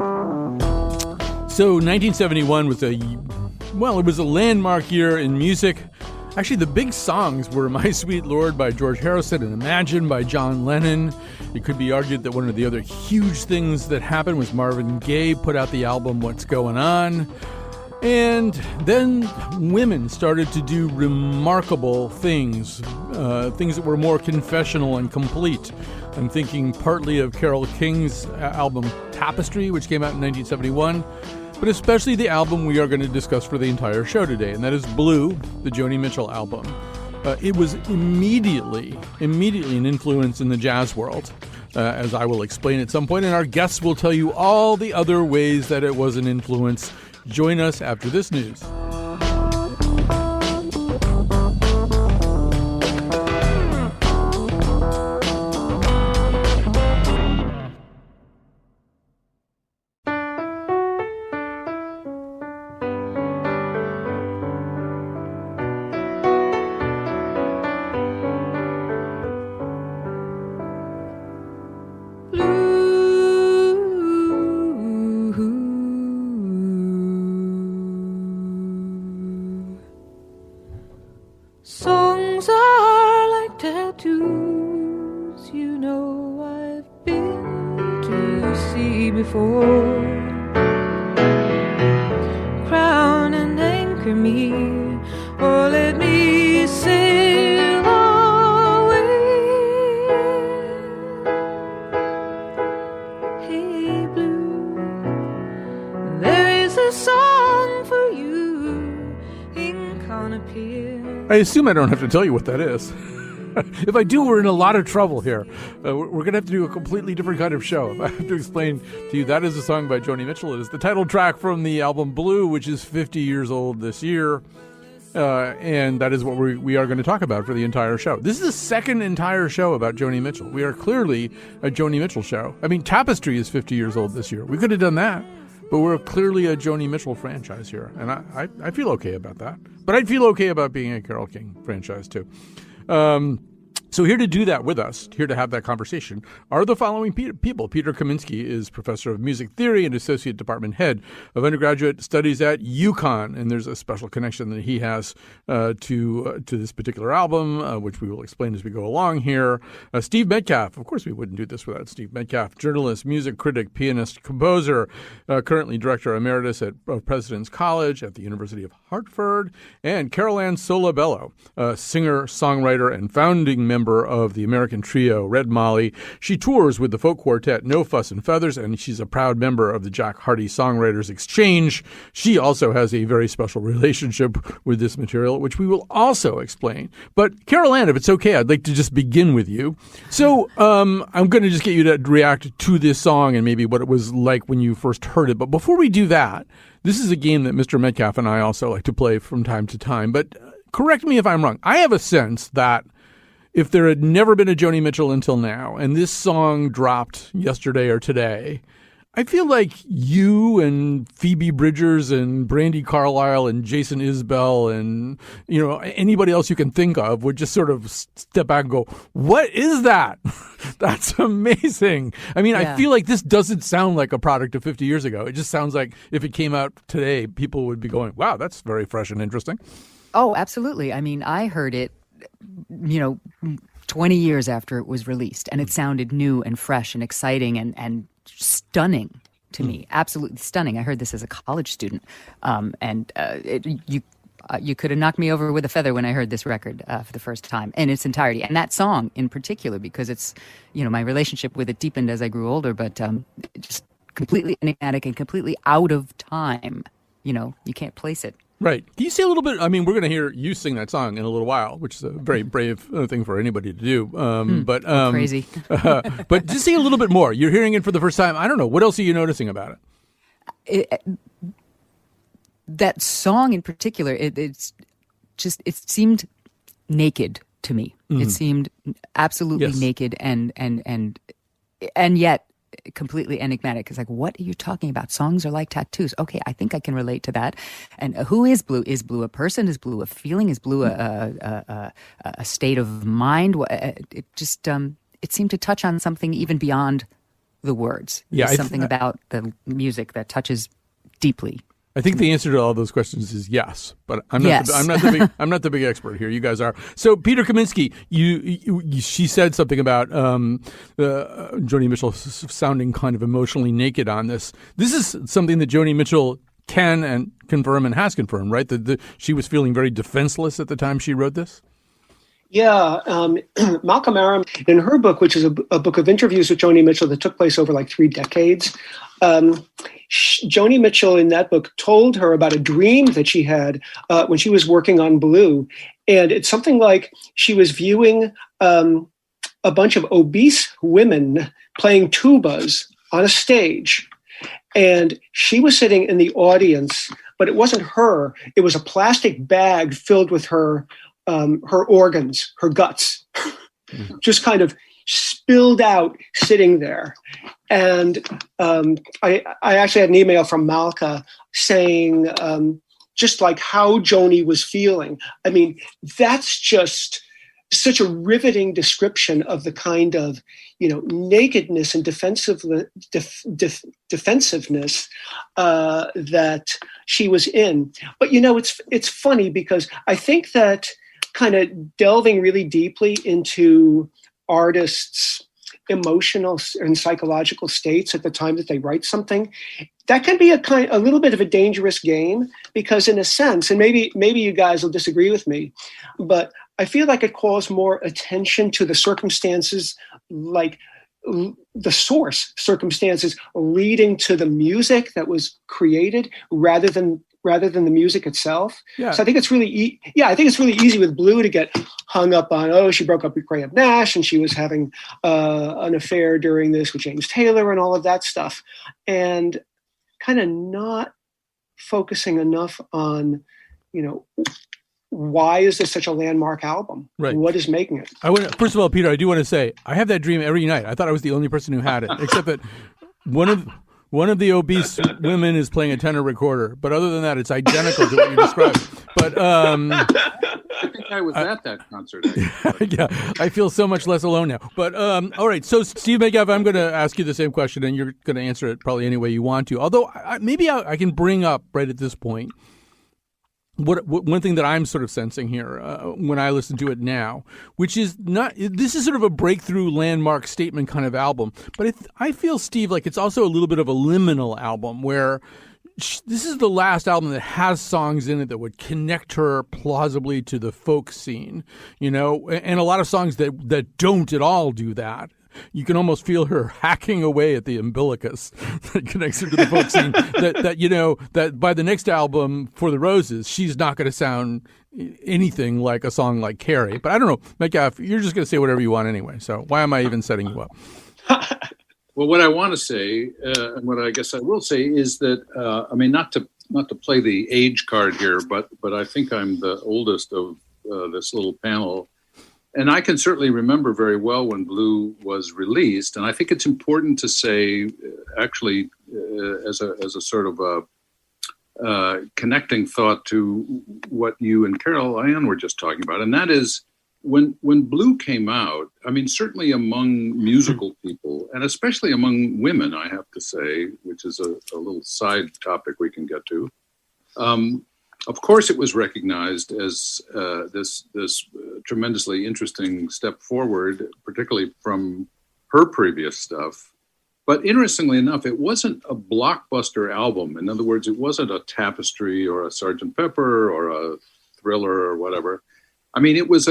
So 1971 was it was a landmark year in music. Actually, the big songs were My Sweet Lord by George Harrison and Imagine by John Lennon. It could be argued that one of the other huge things that happened was Marvin Gaye put out the album What's Going On. And then women started to do remarkable things, things that were more confessional and complete. I'm thinking partly of Carole King's album Tapestry, which came out in 1971, but especially the album we are going to discuss for the entire show today, and that is Blue, the Joni Mitchell album. It was immediately an influence in the jazz world, as I will explain at some point, and our guests will tell you all the other ways that it was an influence. Join us after this news. I assume I don't have to tell you what that is. If I do, we're in a lot of trouble here. We're going to have to do a completely different kind of show. I have to explain to you that is a song by Joni Mitchell. It is the title track from the album Blue, which is 50 years old this year. And that is what we are going to talk about for the entire show. This is the second entire show about Joni Mitchell. We are clearly a Joni Mitchell show. I mean, Tapestry is 50 years old this year. We could have done that. But we're clearly a Joni Mitchell franchise here. And I feel okay about that. But I'd feel okay about being a Carole King franchise, too. So here to do that with us, here to have that conversation, are the following people. Peter Kaminsky is professor of music theory and associate department head of undergraduate studies at UConn. And there's a special connection that he has to this particular album, which we will explain as we go along here. Steve Metcalf, of course we wouldn't do this without Steve Metcalf, journalist, music critic, pianist, composer, currently director emeritus of President's College at the University of Hartford, and Carol Ann Solabello, singer, songwriter, and founding member of the American trio Red Molly. She tours with the folk quartet No Fuss and Feathers, and she's a proud member of the Jack Hardy Songwriters Exchange. She also has a very special relationship with this material, which we will also explain. But Carol Ann, if it's okay, I'd like to just begin with you. So I'm going to just get you to react to this song and maybe what it was like when you first heard it. But before we do that, this is a game that Mr. Metcalf and I also like to play from time to time. But correct me if I'm wrong. I have a sense that if there had never been a Joni Mitchell until now, and this song dropped yesterday or today, I feel like you and Phoebe Bridgers and Brandi Carlile and Jason Isbell and, anybody else you can think of would just sort of step back and go, what is that? That's amazing. I mean, yeah. I feel like this doesn't sound like a product of 50 years ago. It just sounds like if it came out today, people would be going, wow, that's very fresh and interesting. Oh, absolutely. I mean, I heard it 20 years after it was released, and it sounded new and fresh and exciting and stunning to me. Absolutely stunning. I heard this as a college student, you could have knocked me over with a feather when I heard this record for the first time in its entirety, and that song in particular, because it's, my relationship with it deepened as I grew older, but just completely enigmatic and completely out of time. You can't place it. Right. Can you say a little bit? I mean, we're going to hear you sing that song in a little while, which is a very brave thing for anybody to do. Crazy. But just say a little bit more. You're hearing it for the first time. I don't know. What else are you noticing about it? That song in particular, it seemed naked to me. Mm-hmm. It seemed absolutely naked and yet completely enigmatic. It's like, what are you talking about? Songs are like tattoos. Okay, I think I can relate to that. And who is Blue? Is Blue a person? Is Blue a feeling? Is Blue a state of mind? It just it seemed to touch on something even beyond the words. Yeah, There's something about the music that touches deeply. I think the answer to all those questions is yes, but I'm not the big expert here. You guys are. So Peter Kaminsky, she said something about Joni Mitchell sounding kind of emotionally naked on this. This is something that Joni Mitchell can and confirm and has confirmed, right? That she was feeling very defenseless at the time she wrote this. Yeah, Malcolm Aram, in her book, which is a book of interviews with Joni Mitchell that took place over like 3 decades, Joni Mitchell in that book told her about a dream that she had when she was working on Blue. And it's something like she was viewing a bunch of obese women playing tubas on a stage. And she was sitting in the audience, but it wasn't her. It was a plastic bag filled with her organs, her guts, just kind of spilled out sitting there. And I actually had an email from Malka saying just like how Joni was feeling. I mean, that's just such a riveting description of the kind of, nakedness and defensiveness that she was in. But, it's funny because I think that kind of delving really deeply into artists' emotional and psychological states at the time that they write something, that can be a little bit of a dangerous game because in a sense, and maybe you guys will disagree with me, but I feel like it calls more attention to the circumstances, like the source circumstances leading to the music that was created rather than the music itself. Yeah. So I think it's really easy with Blue to get hung up on, she broke up with Graham Nash and she was having an affair during this with James Taylor and all of that stuff. And kind of not focusing enough on, why is this such a landmark album? Right. What is making it? First of all, Peter, I do want to say, I have that dream every night. I thought I was the only person who had it, except that one of the obese women is playing a tenor recorder, but other than that, it's identical to what you described. But I think I was at that concert. yeah, I feel so much less alone now. But all right, so Steve Metcalf, I'm going to ask you the same question, and you're going to answer it probably any way you want to. Although maybe I can bring up right at this point one thing that I'm sort of sensing here when I listen to it now, which is this is sort of a breakthrough landmark statement kind of album. But I feel, Steve, like it's also a little bit of a liminal album where this is the last album that has songs in it that would connect her plausibly to the folk scene, and a lot of songs that don't at all do that. You can almost feel her hacking away at the umbilicus that connects her to the folk scene. That by the next album, For the Roses, she's not going to sound anything like a song like Carrie. But I don't know, Metcalf, you're just going to say whatever you want anyway. So why am I even setting you up? Well, what I want to say, and what I guess I will say, is that not to play the age card here, but I think I'm the oldest of this little panel. And I can certainly remember very well when Blue was released. And I think it's important to say, actually, as a sort of a connecting thought to what you and Carol Ann were just talking about. And that is when Blue came out, certainly among musical people, and especially among women, I have to say, which is a little side topic we can get to. Of course, it was recognized as this tremendously interesting step forward, particularly from her previous stuff. But interestingly enough, it wasn't a blockbuster album. In other words, it wasn't a Tapestry or a Sgt. Pepper or a Thriller or whatever. It was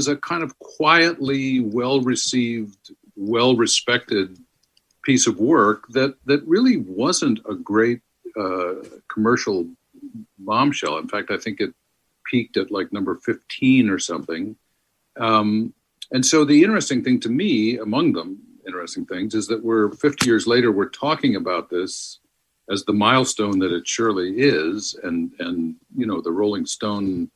a kind of quietly well-received, well-respected piece of work that really wasn't a great commercial bombshell. In fact, I think it peaked at like number 15 or something. And so the interesting thing to me, among them interesting things, is that we're 50 years later, we're talking about this as the milestone that it surely is. And the Rolling Stone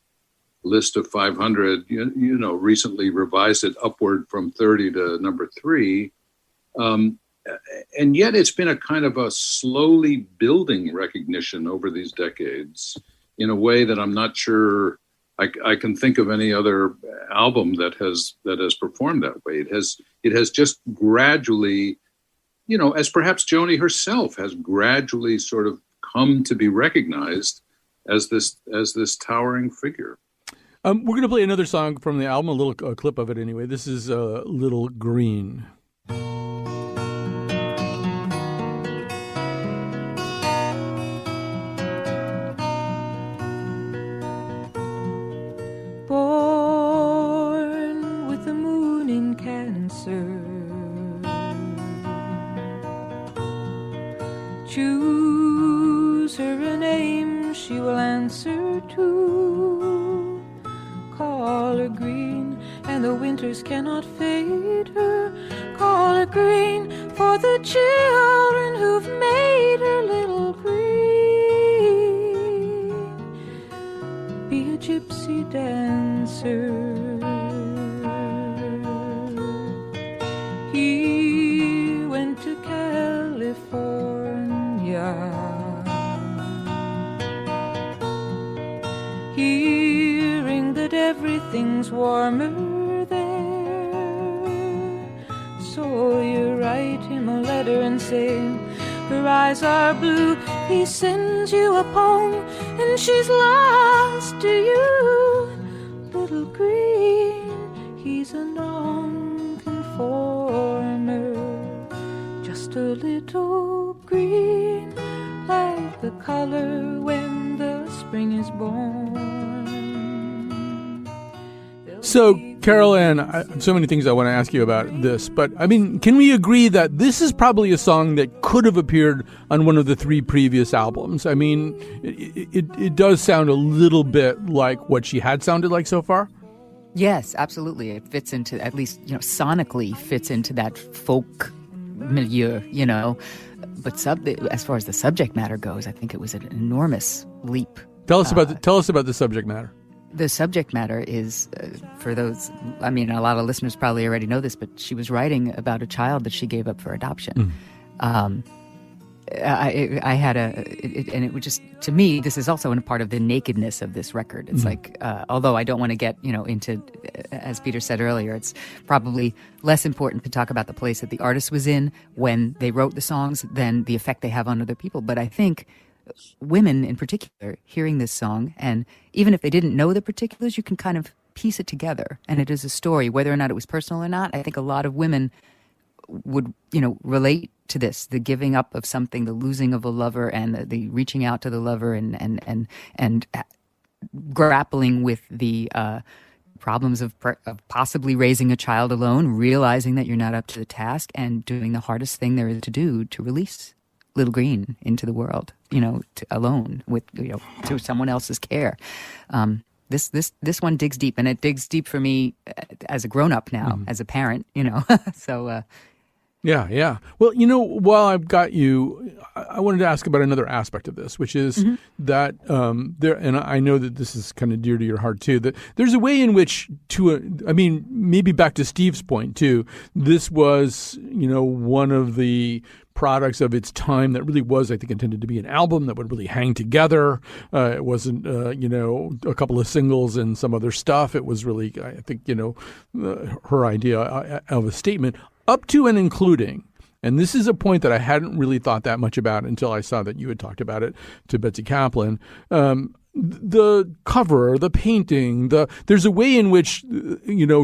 list of 500, recently revised it upward from 30 to number 3. And yet it's been a kind of a slowly building recognition over these decades in a way that I'm not sure I can think of any other album that has performed that way. It has just gradually as perhaps Joni herself has gradually sort of come to be recognized as this towering figure. We're going to play another song from the album, a little clip of it anyway. This is Little Green. Born with the moon in Cancer, choose her a name she will answer to. Call her green, and the winters cannot fade her. Call her green for the children who've made her little green. Be a gypsy dancer. He went to California, hearing that everything's warmer there. So you write him a letter and say, her eyes are blue. He sends you a poem and she's lost to you. Little green, he's a non-conformer, just a little green, like the color when the spring is born. So, Carol Ann, so many things I want to ask you about this, but I mean, can we agree that this is probably a song that could have appeared on one of the 3 previous albums? I mean, it does sound a little bit like what she had sounded like so far. Yes, absolutely. It fits into, at least, sonically fits into that folk milieu, But as far as the subject matter goes, I think it was an enormous leap. Tell us about the subject matter. The subject matter is, for those, I mean, a lot of listeners probably already know this, but she was writing about a child that she gave up for adoption. I had and it would just, to me, this is also a part of the nakedness of this record. It's like, although I don't want to get, into, as Peter said earlier, it's probably less important to talk about the place that the artist was in when they wrote the songs than the effect they have on other people. But I think women in particular hearing this song, and even if they didn't know the particulars, you can kind of piece it together. And it is a story, whether or not it was personal or not. I think a lot of women would, relate to this, the giving up of something, the losing of a lover, and the reaching out to the lover, and grappling with the problems of possibly raising a child alone, realizing that you're not up to the task, and doing the hardest thing there is to do to release little green into the world, alone with, to someone else's care. This one digs deep, and it digs deep for me as a grown-up now, as a parent, so. Yeah. Well, while I've got you, I wanted to ask about another aspect of this, which is that there, and I know that this is kind of dear to your heart too, that there's a way in which, maybe back to Steve's point too, this was, one of the products of its time that really was, I think, intended to be an album that would really hang together. It wasn't, a couple of singles and some other stuff. It was really, I think, her idea of a statement up to and including. And this is a point that I hadn't really thought that much about until I saw that you had talked about it to Betsy Kaplan. The cover, the painting, there's a way in which,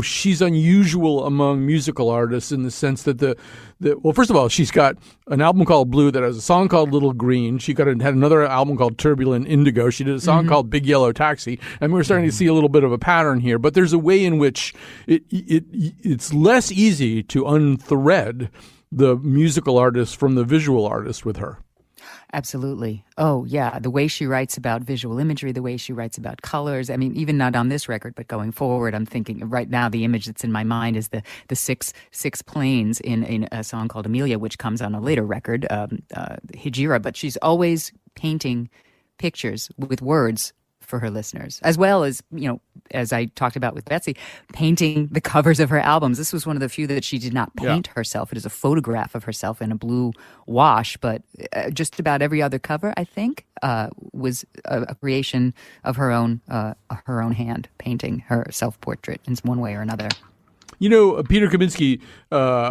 she's unusual among musical artists in the sense that well, first of all, she's got an album called Blue that has a song called Little Green. She had another album called Turbulent Indigo. She did a song called Big Yellow Taxi. And we're starting to see a little bit of a pattern here, but there's a way in which it's less easy to unthread the musical artist from the visual artist with her. Absolutely. Oh, yeah. The way she writes about visual imagery, the way she writes about colors. I mean, even not on this record, but going forward, I'm thinking right now the image that's in my mind is the six planes in a song called Amelia, which comes on a later record, Hijira. But she's always painting pictures with words for her listeners, as well as, as I talked about with Betsy, painting the covers of her albums. This was one of the few that she did not paint herself. It is a photograph of herself in a blue wash, but just about every other cover, I think, was a creation of her own hand, painting her self-portrait in one way or another. Peter Kaminsky,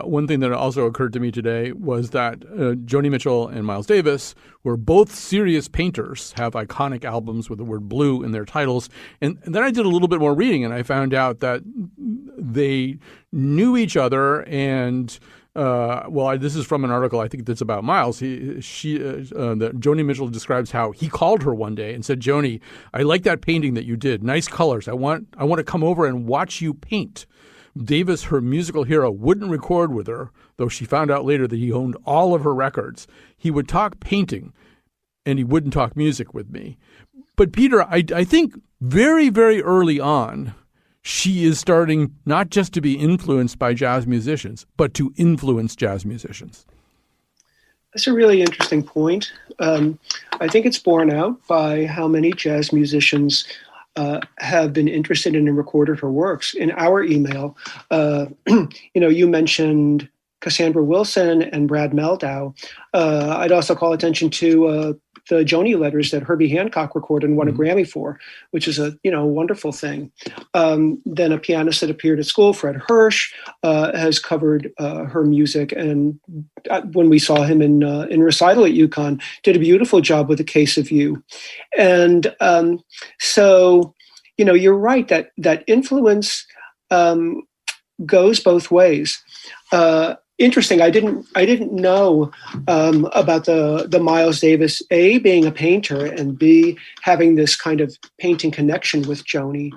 one thing that also occurred to me today was that Joni Mitchell and Miles Davis were both serious painters, have iconic albums with the word blue in their titles. And then I did a little bit more reading, and I found out that they knew each other. And this is from an article I think that's about Miles. Joni Mitchell describes how he called her one day and said, "Joni, I like that painting that you did. Nice colors. I want to come over and watch you paint." Davis, her musical hero, wouldn't record with her, though she found out later that he owned all of her records. He would talk painting, and he wouldn't talk music with me. But Peter, I think very, very early on, she is starting not just to be influenced by jazz musicians, but to influence jazz musicians. That's a really interesting point. I think it's borne out by how many jazz musicians have been interested in and recorded her works. In our email, you mentioned Cassandra Wilson and Brad Meldau. I'd also call attention to the Joni letters that Herbie Hancock recorded and won a Grammy for, which is a wonderful thing. Then a pianist that appeared at school, Fred Hirsch, has covered her music, and when we saw him in recital at UConn, did a beautiful job with A Case of You. And so you're right that influence goes both ways. Interesting. I didn't know about the Miles Davis, A, being a painter, and B, having this kind of painting connection with Joni.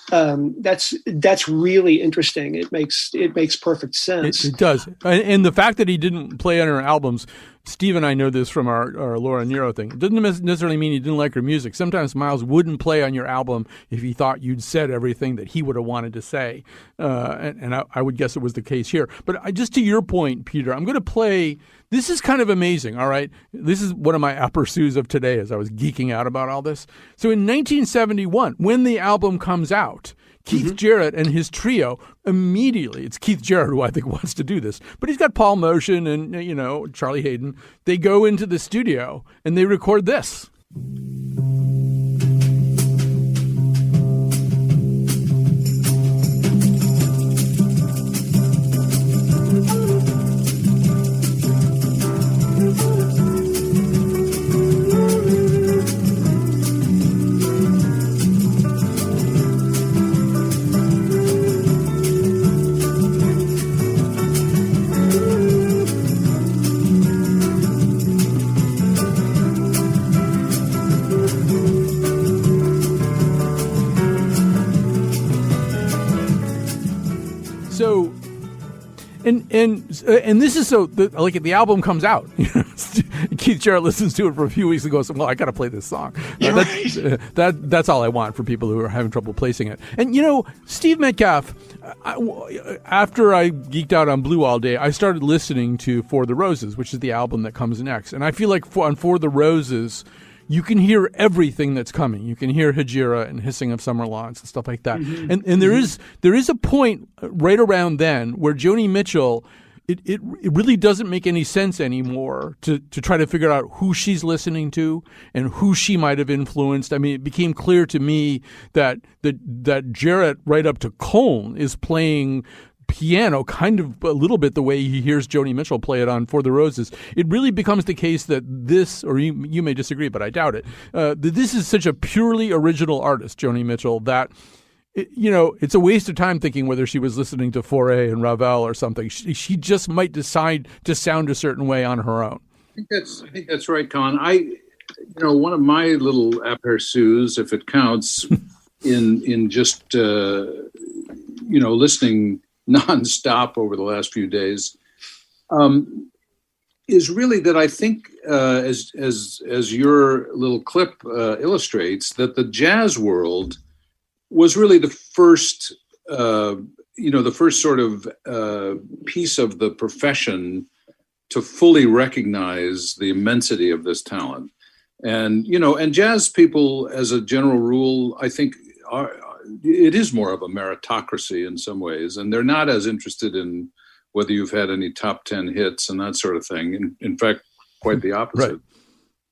That's really interesting. It makes perfect sense. It does. And the fact that he didn't play on her albums, Steve and I know this from our Laura Nero thing. It doesn't necessarily mean he didn't like her music. Sometimes Miles wouldn't play on your album if he thought you'd said everything that he would have wanted to say. And I would guess it was the case here. But just to your point, Peter, I'm going to play. This is kind of amazing, all right? This is one of my aperçus of today as I was geeking out about all this. So in 1971, when the album comes out, Keith Jarrett and his trio immediately, it's Keith Jarrett who I think wants to do this, but he's got Paul Motian and, Charlie Hayden. They go into the studio and they record this. And this is the album comes out. Keith Jarrett listens to it for a few weeks and goes, "Well, I got to play this song." That's all I want for people who are having trouble placing it. And Steve Metcalf, after I geeked out on Blue all day, I started listening to For the Roses, which is the album that comes next. And I feel like on For the Roses, you can hear everything that's coming. You can hear Hejira and Hissing of Summer Lawns and stuff like that. And there is a point right around then where Joni Mitchell, it really doesn't make any sense anymore to try to figure out who she's listening to and who she might have influenced. I mean, it became clear to me that Jarrett, right up to Colm, is playing piano kind of a little bit the way he hears Joni Mitchell play it on For the Roses. It really becomes the case that this, or you may disagree, but I doubt it, that this is such a purely original artist, Joni Mitchell, that it's a waste of time thinking whether she was listening to Fauré and Ravel or something. She just might decide to sound a certain way on her own. I think that's right, Colin. One of my little aperçus, if it counts, in just listening nonstop over the last few days, is really that I think, as your little clip illustrates, that the jazz world was really the first, the first sort of piece of the profession to fully recognize the immensity of this talent. And jazz people, as a general rule, I think it is more of a meritocracy in some ways, and they're not as interested in whether you've had any top 10 hits and that sort of thing. In fact, quite the opposite. Right.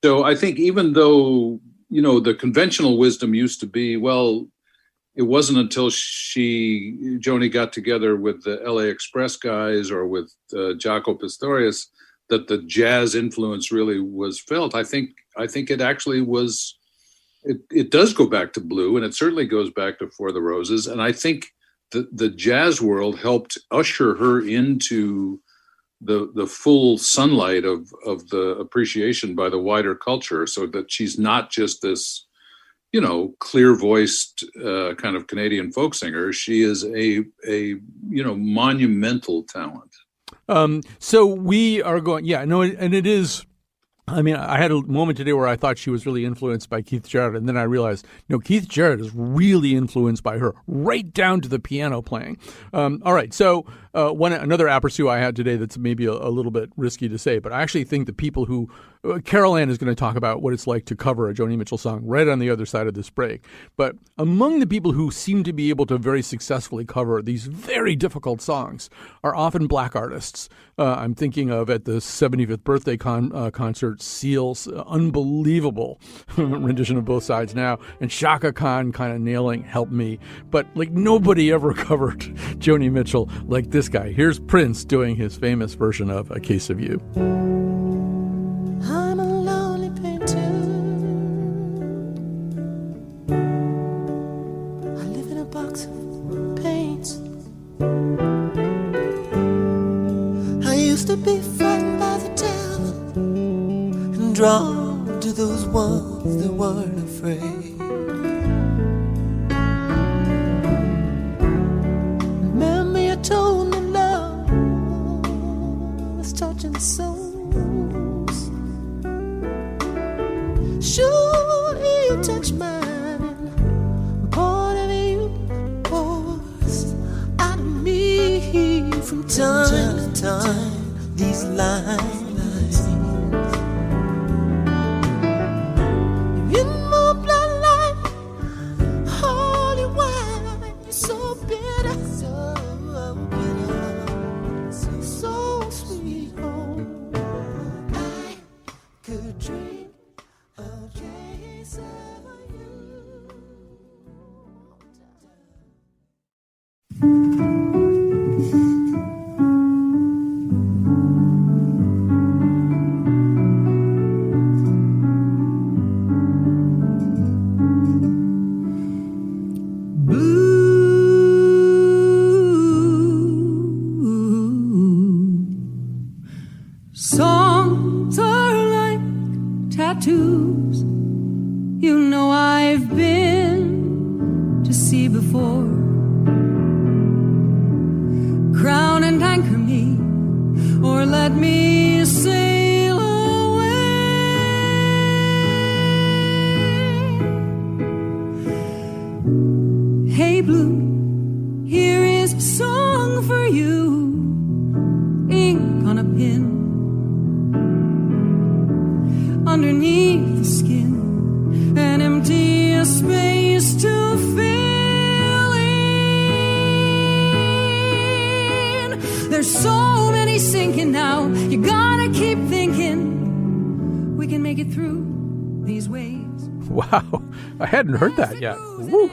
So I think even though, the conventional wisdom used to be, well, it wasn't until Joni got together with the LA Express guys or with Jaco Pastorius that the jazz influence really was felt. I think it actually was. It does go back to Blue, and it certainly goes back to For the Roses. And I think the jazz world helped usher her into the full sunlight of the appreciation by the wider culture, so that she's not just this, clear-voiced kind of Canadian folk singer. She is a monumental talent. So we are going, and it is. I mean, I had a moment today where I thought she was really influenced by Keith Jarrett, and then I realized, Keith Jarrett is really influenced by her, right down to the piano playing. All right, so another aperçu I had today that's maybe a little bit risky to say, but I actually think the people who Carol Ann is going to talk about what it's like to cover a Joni Mitchell song right on the other side of this break. But among the people who seem to be able to very successfully cover these very difficult songs are often black artists. I'm thinking of at the 75th birthday concert, Seal's unbelievable rendition of Both Sides Now, and Shaka Khan kind of nailing Help Me. But nobody ever covered Joni Mitchell like this guy. Here's Prince doing his famous version of A Case of You. I'm a lonely painter. I live in a box of paints. I used to be frightened by the devil and drawn to those ones that weren't afraid. Remember you told me love was touching souls. Sure, you touch mine. Part of you pours out of me from time to time. These lines, in my bloodline, holy wine. You're so bitter, so sweet. Oh, I could dream. Songs are like tattoos. You know I've been to sea before. Crown and anchor me, or let me sail away. Hey Blue, here is a song for you. Ink on a pin, underneath the skin, an empty space to fill in. There's so many sinking now, you gotta keep thinking we can make it through these waves. Wow, I hadn't heard that yet. Woo.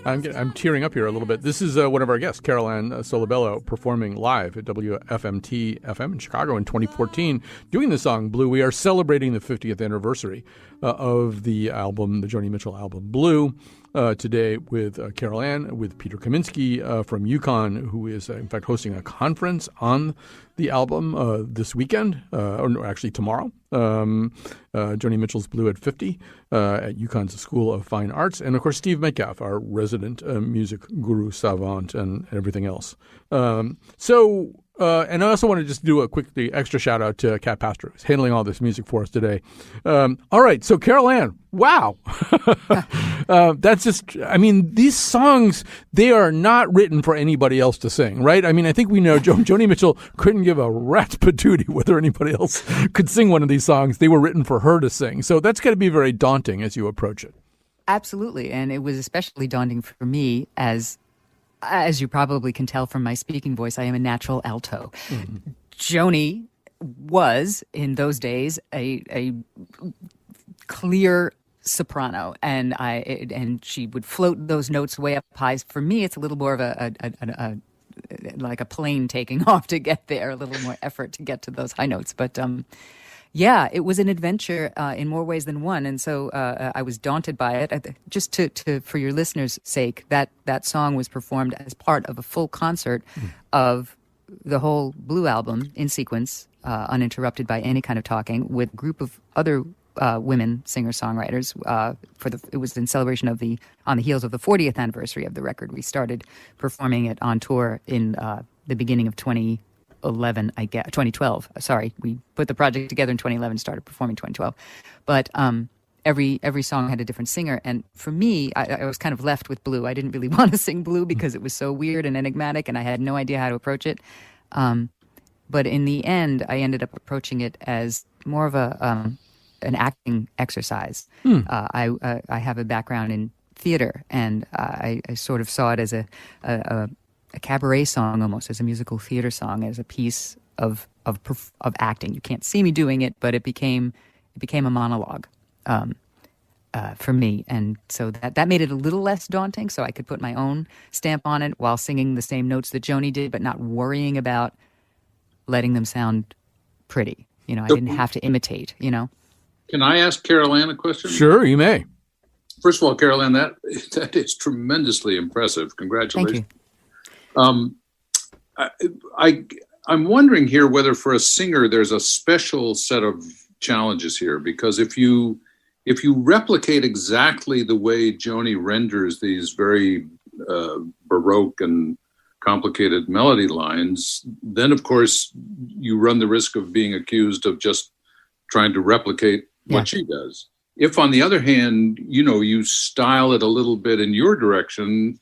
I'm tearing up here a little bit. This is one of our guests, Carol Ann Solobello, performing live at WFMT FM in Chicago in 2014, doing the song Blue. We are celebrating the 50th anniversary of the album, the Joni Mitchell album Blue, today with Carol Ann, with Peter Kaminsky from UConn, who is in fact hosting a conference on the album this weekend, or no, actually tomorrow. Joni Mitchell's Blue at 50 at UConn's School of Fine Arts. And, of course, Steve Metcalf, our resident music guru savant and everything else. And I also want to just do a quick extra shout out to Kat Pastor, who's handling all this music for us today. All right, so Carol Ann, wow. That's just, I mean, these songs, they are not written for anybody else to sing, right? I mean, I think we know Joni Mitchell couldn't give a rat's patootie whether anybody else could sing one of these songs. They were written for her to sing. So that's got to be very daunting as you approach it. Absolutely. And it was especially daunting for me as you probably can tell from my speaking voice, I am a natural alto. Mm-hmm. Joni was, in those days, a clear soprano, and she would float those notes way up high. For me, it's a little more of a like a plane taking off to get there, a little more effort to get to those high notes. But yeah, it was an adventure in more ways than one, and so I was daunted by it. Just to for your listeners' sake, that song was performed as part of a full concert of the whole Blue album in sequence, uninterrupted by any kind of talking, with a group of other women singer-songwriters. It was in celebration of on the heels of the 40th anniversary of the record. We started performing it on tour in the beginning of 2012. Sorry, we put the project together in 2011, started performing 2012. But every song had a different singer, and for me, I was kind of left with Blue. I didn't really want to sing Blue because it was so weird and enigmatic, and I had no idea how to approach it. But in the end, I ended up approaching it as more of an acting exercise. I have a background in theater, and I sort of saw it as a cabaret song, almost as a musical theater song, as a piece of acting. You can't see me doing it, but it became a monologue for me, and so that made it a little less daunting. So I could put my own stamp on it while singing the same notes that Joni did, but not worrying about letting them sound pretty. I didn't have to imitate. Can I ask Carol Ann a question? Sure, you may. First of all, Carol Ann, that is tremendously impressive. Congratulations. Thank you. I'm wondering here whether for a singer there's a special set of challenges here, because if you replicate exactly the way Joni renders these very baroque and complicated melody lines, then of course you run the risk of being accused of just trying to replicate what she does. If, on the other hand, you style it a little bit in your direction,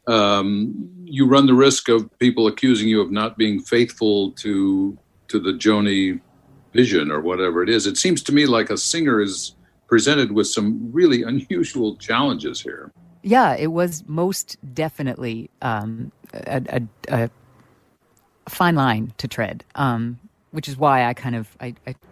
you run the risk of people accusing you of not being faithful to the Joni vision or whatever it is. It seems to me like a singer is presented with some really unusual challenges here. Yeah, it was most definitely a fine line to tread. Which is why I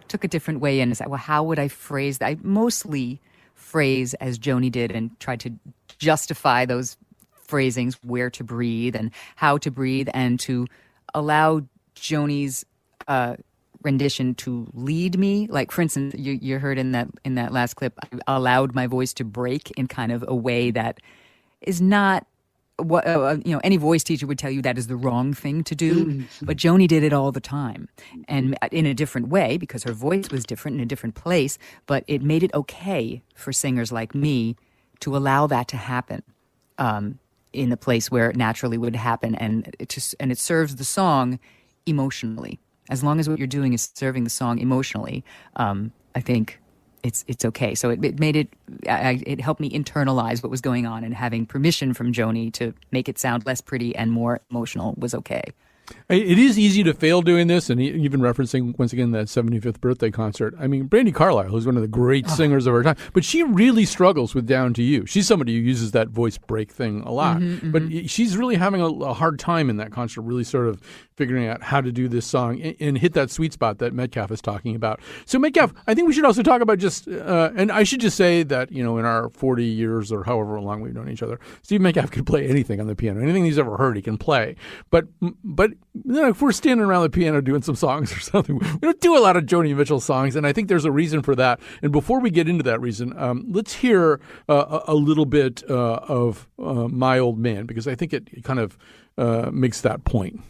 took a different way in and said, well, how would I phrase that? I mostly phrase as Joni did and tried to justify those phrasings, where to breathe and how to breathe, and to allow Joni's rendition to lead me. Like, for instance, you heard in that last clip, I allowed my voice to break in kind of a way that is not what any voice teacher would tell you that is the wrong thing to do, but Joni did it all the time, and in a different way, because her voice was different in a different place. But it made it okay for singers like me to allow that to happen in the place where it naturally would happen, and it serves the song emotionally. As long as what you're doing is serving the song emotionally, I think it's okay. So it made it helped me internalize what was going on, and having permission from Joni to make it sound less pretty and more emotional was okay. It is easy to fail doing this, and even referencing, once again, that 75th birthday concert. I mean, Brandi Carlile, who's one of the great singers of our time, but she really struggles with Down to You. She's somebody who uses that voice break thing a lot, but she's really having a hard time in that concert, really sort of figuring out how to do this song and hit that sweet spot that Metcalf is talking about. So, Metcalf, I think we should also talk about just, and I should just say that, in our 40 years or however long we've known each other, Steve Metcalf can play anything on the piano. Anything he's ever heard, he can play. But if we're standing around the piano doing some songs or something, we don't do a lot of Joni Mitchell songs, and I think there's a reason for that. And before we get into that reason, let's hear a little bit of My Old Man, because I think it kind of makes that point.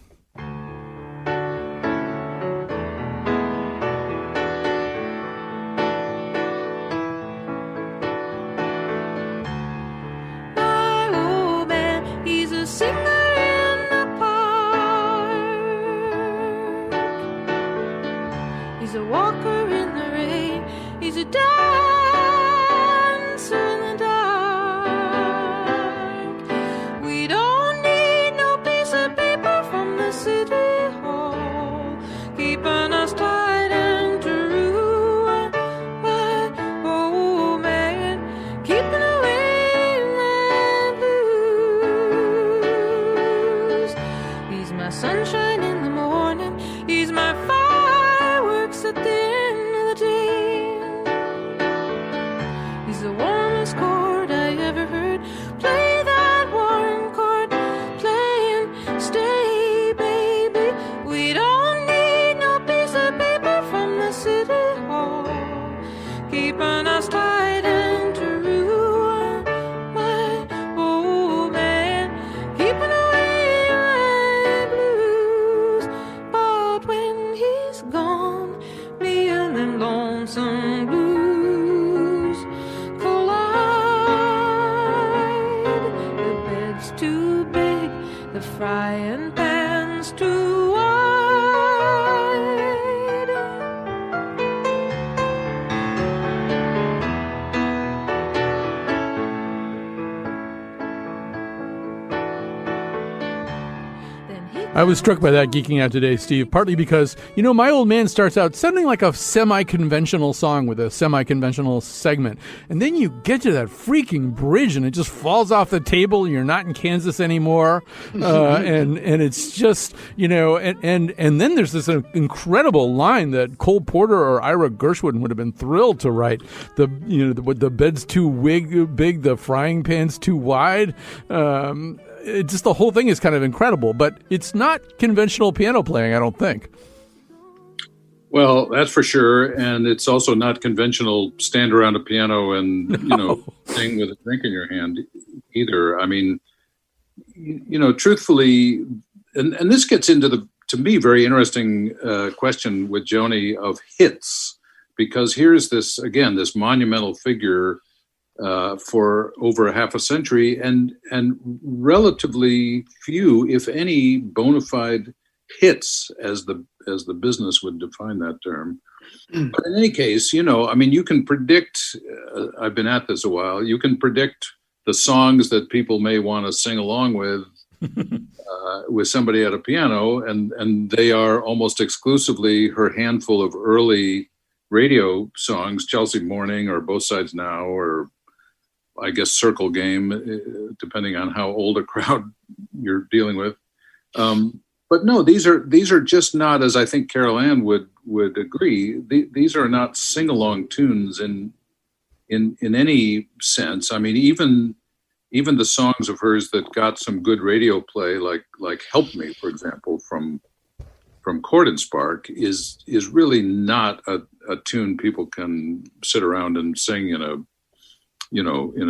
My old man, he's a singer in the park. He's a walker in the rain. He's a dancer in the dark. We don't need no piece of paper from the city. He's the warmest chord I ever heard. Play that warm chord, playing, stay, baby. We don't need no piece of paper from the city hall, keeping us tight and true. My old man, keeping away my blues. But when he's gone, me and them lonesome blues collide. The bed's too big, the frying pan's too wide. Then he I was struck by that geeking out today, Steve, partly because, My Old Man starts out sounding like a semi-conventional song with a semi-conventional segment. And then you get to that freaking bridge and it just falls off the table and you're not in Kansas anymore. And it's just, and then there's this incredible line that Cole Porter or Ira Gershwin would have been thrilled to write. The bed's too big, the frying pan's too wide. Just the whole thing is kind of incredible, but it's not conventional piano playing, I don't think. Well, that's for sure, and it's also not conventional stand around a piano and sing with a drink in your hand either. I mean, truthfully, and this gets into the, to me, very interesting question with Joni of hits, because here's this monumental figure for over half a century, and relatively few, if any, bona fide hits, as the business would define that term. But in any case, you can predict. I've been at this a while. You can predict the songs that people may want to sing along with somebody at a piano, and they are almost exclusively her handful of early radio songs, Chelsea Morning or Both Sides Now, or I guess Circle Game, depending on how old a crowd you're dealing with. But no, these are just not, as I think Carol Ann would agree. These are not sing-along tunes in any sense. I mean, even the songs of hers that got some good radio play, like "Help Me," for example, from Cord and Spark, is really not a tune people can sit around and sing in a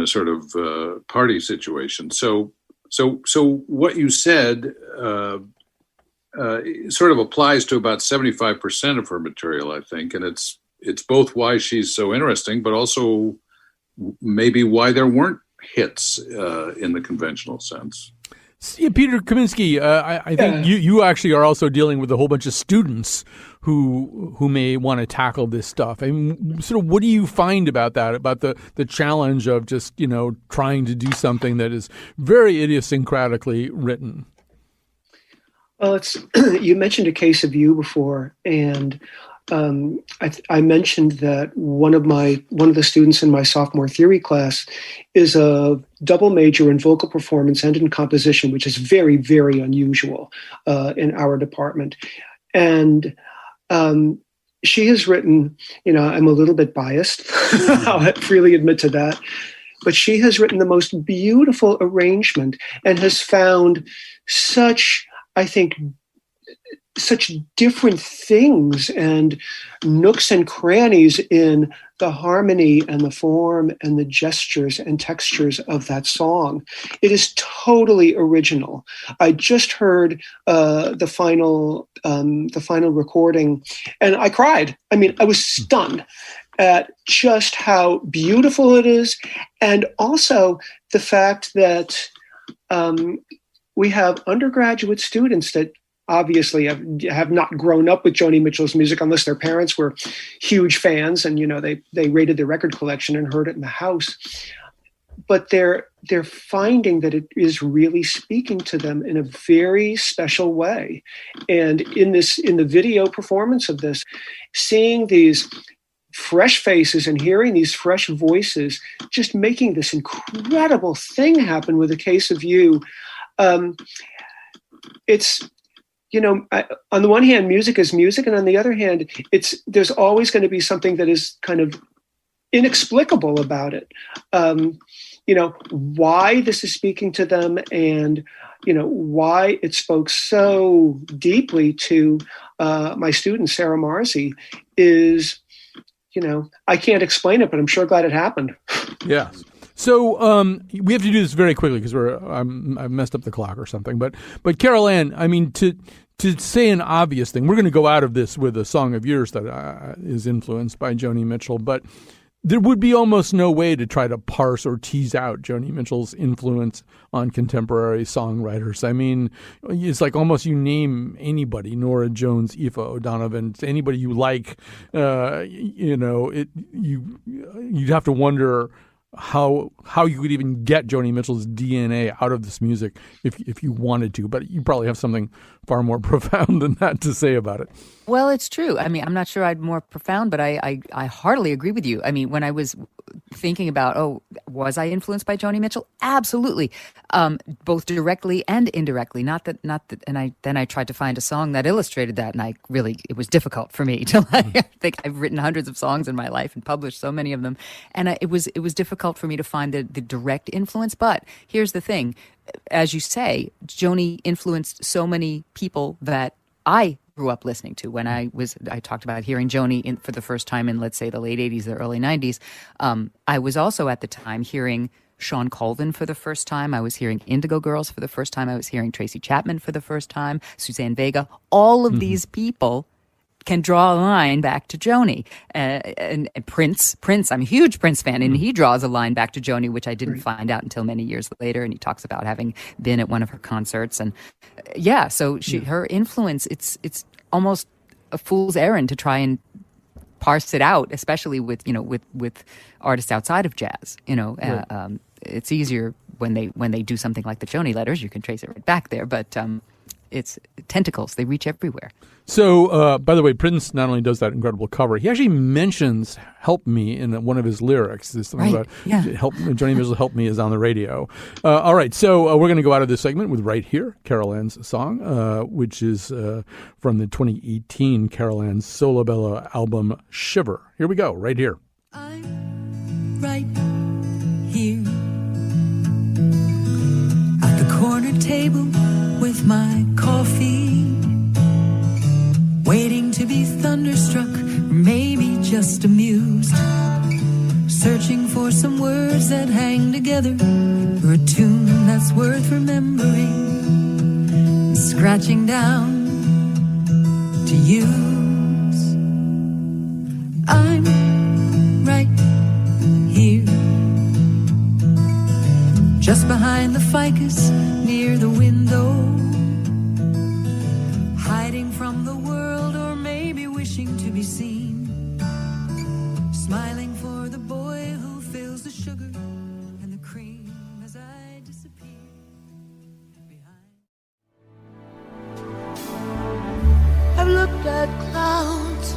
sort of party situation. So what you said sort of applies to about 75% of her material, I think, and it's both why she's so interesting, but also maybe why there weren't hits in the conventional sense. Yeah, Peter Kaminsky, I think you actually are also dealing with a whole bunch of students who may want to tackle this stuff. I mean, sort of, what do you find about that, about the challenge of just, trying to do something that is very idiosyncratically written? Well, you mentioned A Case of You before, and I mentioned that one of the students in my sophomore theory class is a double major in vocal performance and in composition, which is very, very unusual in our department. And she has written, I'm a little bit biased, I'll freely admit to that, but she has written the most beautiful arrangement and has found such different things and nooks and crannies in the harmony and the form and the gestures and textures of that song. It is totally original. I just heard the final recording, and I cried. I mean, I was stunned at just how beautiful it is, and also the fact that we have undergraduate students that obviously have not grown up with Joni Mitchell's music unless their parents were huge fans and, they raided the record collection and heard it in the house. But they're finding that it is really speaking to them in a very special way. And in the video performance of this, seeing these fresh faces and hearing these fresh voices, just making this incredible thing happen with A Case of You. It's, on the one hand, music is music, and on the other hand, there's always going to be something that is kind of inexplicable about it. Why this is speaking to them, and why it spoke so deeply to my student Sarah Marcy is, I can't explain it, but I'm sure glad it happened. Yeah. So we have to do this very quickly because I've messed up the clock or something. But Carol Ann, I mean, to say an obvious thing, we're going to go out of this with a song of yours that is influenced by Joni Mitchell, but there would be almost no way to try to parse or tease out Joni Mitchell's influence on contemporary songwriters. I mean, it's like almost you name anybody, Norah Jones, Aoife O'Donovan, anybody you like, you'd have to wonder how you could even get Joni Mitchell's DNA out of this music if you wanted to, but you probably have something far more profound than that to say about it. Well, it's true. I mean, I'm not sure I'm more profound, but I heartily agree with you. I mean, when I was thinking about, was I influenced by Joni Mitchell? Absolutely, both directly and indirectly. Not that. And then I tried to find a song that illustrated that, and it was difficult for me to I think I've written hundreds of songs in my life and published so many of them, and it was difficult for me to find the direct influence. But here's the thing. As you say, Joni influenced so many people that I grew up listening to. When I talked about hearing Joni for the first time in, let's say, the late 80s, the early 90s. I was also at the time hearing Sean Colvin for the first time. I was hearing Indigo Girls for the first time. I was hearing Tracy Chapman for the first time, Suzanne Vega. All of these people can draw a line back to Joni. And Prince, I'm a huge Prince fan, and he draws a line back to Joni, which I didn't find out until many years later, and he talks about having been at one of her concerts. And her influence, it's almost a fool's errand to try and parse it out, especially with artists outside of jazz. It's easier when they do something like the Joni letters, you can trace it right back there, but it's tentacles, they reach everywhere. So, by the way, Prince not only does that incredible cover, he actually mentions "Help Me" in one of his lyrics. There's something about Joni Mitchell, "Help Me" is on the radio. All right, so we're going to go out of this segment with Right Here, Carol Ann's song, which is from the 2018 Carol Ann Solabella album, Shiver. Here we go, Right Here. I'm right here at the corner table with my coffee, waiting to be thunderstruck, or maybe just amused, searching for some words that hang together, or a tune that's worth remembering, scratching down to use. I'm right here, just behind the ficus near the window, hiding from the world, or maybe wishing to be seen, smiling for the boy who fills the sugar and the cream as I disappear behind. I've looked at clouds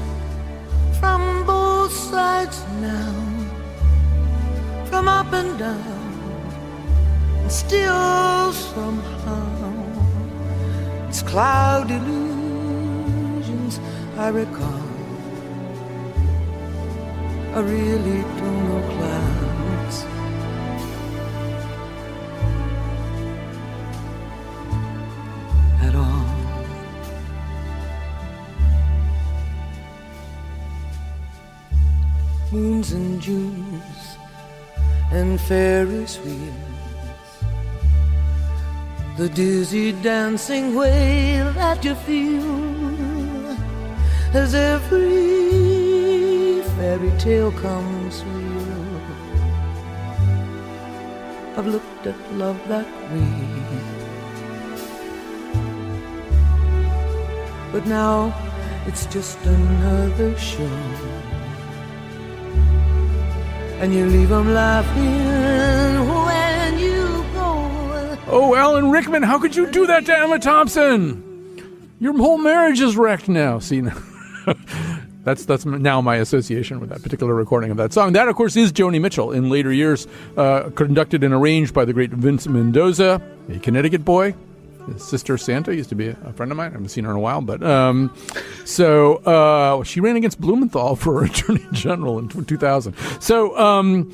from both sides now, from up and down, and still somehow it's cloud illusions I recall. I really don't know clouds. At all. Moons and Junes and Ferris wheels, the dizzy dancing way that you feel as every fairy tale comes real. I've looked at love that way, but now it's just another show, and you leave them laughing when you go. Oh, Alan Rickman, how could you do that to Emma Thompson? Your whole marriage is wrecked now. See, that's now my association with that particular recording of that song. That, of course, is Joni Mitchell in later years, conducted and arranged by the great Vince Mendoza, a Connecticut boy, Sister Santa used to be a friend of mine. I haven't seen her in a while, but so she ran against Blumenthal for Attorney General in 2000. So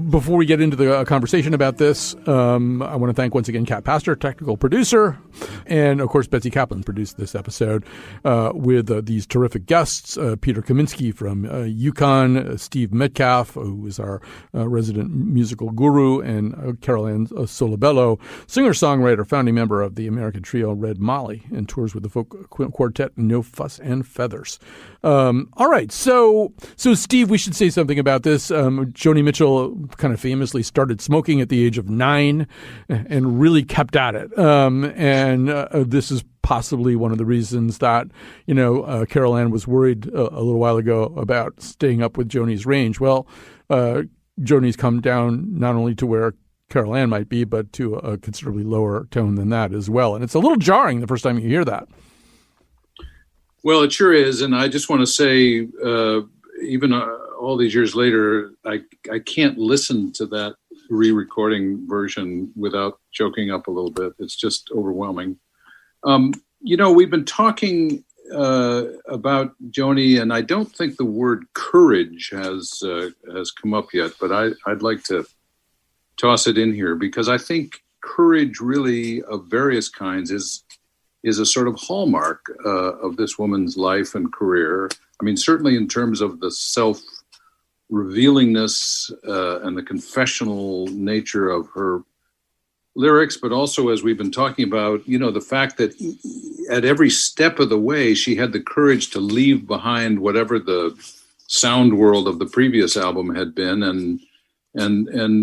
before we get into the conversation about this, I want to thank once again Kat Pastor, technical producer, and of course Betsy Kaplan produced this episode with these terrific guests: Peter Kaminsky from UConn, Steve Metcalf, who is our resident musical guru, and Carol Ann Solabello, singer-songwriter, founding member of the American trio Red Molly, and tours with the folk quartet No Fuss and Feathers. All right, so Steve, we should say something about this. Joni Mitchell kind of famously started smoking at the age of 9 and really kept at it. And this is possibly one of the reasons that, Carol Ann was worried a little while ago about staying up with Joni's range. Well, Joni's come down not only to where Carol Ann might be, but to a considerably lower tone than that as well. And it's a little jarring the first time you hear that. Well, it sure is. And I just want to say, even all these years later, I can't listen to that re-recording version without choking up a little bit. It's just overwhelming. We've been talking about Joni, and I don't think the word courage has come up yet, but I'd like to toss it in here because I think courage really of various kinds is a sort of hallmark of this woman's life and career. I mean, certainly in terms of the self-revealingness and the confessional nature of her lyrics, but also, as we've been talking about, the fact that at every step of the way, she had the courage to leave behind whatever the sound world of the previous album had been and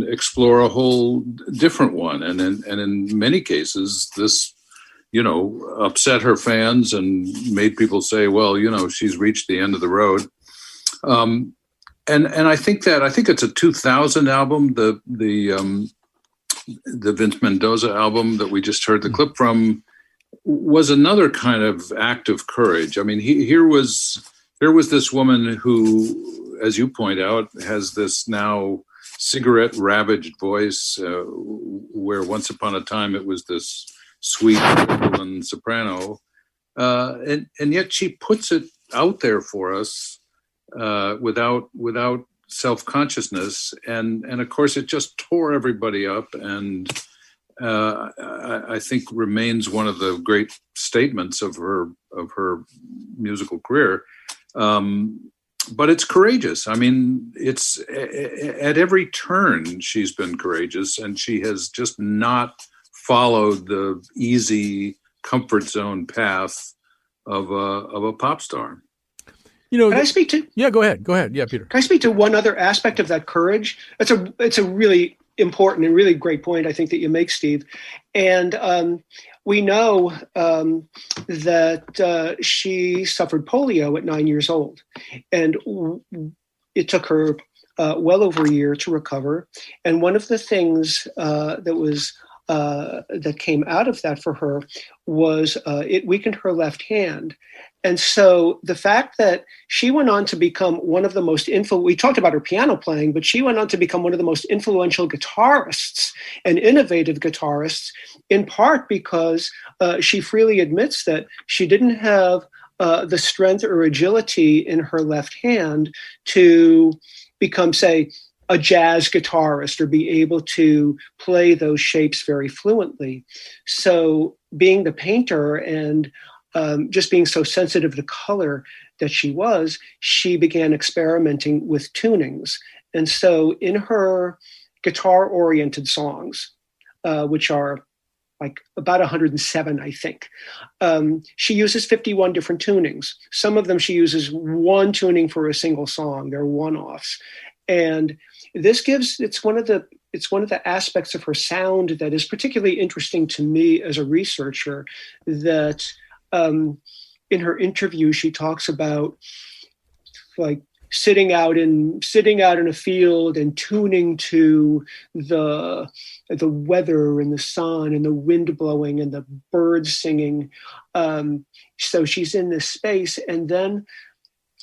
explore a whole different one. And in many cases, this upset her fans and made people say, well, she's reached the end of the road. And I think it's a 2000 album, the Vince Mendoza album that we just heard the clip from was another kind of act of courage. I mean, here was this woman who, as you point out, has this now cigarette ravaged voice, where once upon a time it was this sweet and soprano, and yet she puts it out there for us without self-consciousness, and of course it just tore everybody up, and I think remains one of the great statements of her musical career. But it's courageous. I mean, it's at every turn she's been courageous, and she has just not followed the easy comfort zone path of a pop star. Can I speak to? Yeah, go ahead. Yeah, Peter. Can I speak to one other aspect of that courage? It's a really important and really great point, I think, that you make, Steve. And we know that she suffered polio at 9 years old, and it took her well over a year to recover. And one of the things that came out of that for her was it weakened her left hand. And so the fact that she went on to become one of the most we talked about her piano playing, but she went on to become one of the most influential guitarists and innovative guitarists, in part because she freely admits that she didn't have the strength or agility in her left hand to become, say, a jazz guitarist or be able to play those shapes very fluently. So being the painter and just being so sensitive to color that she began experimenting with tunings. And so in her guitar-oriented songs, which are like about 107, I think, she uses 51 different tunings. Some of them she uses one tuning for a single song. They're one-offs. And this it's one of the aspects of her sound that is particularly interesting to me as a researcher, that in her interview, she talks about like sitting out in a field and tuning to the weather and the sun and the wind blowing and the birds singing. So she's in this space, and then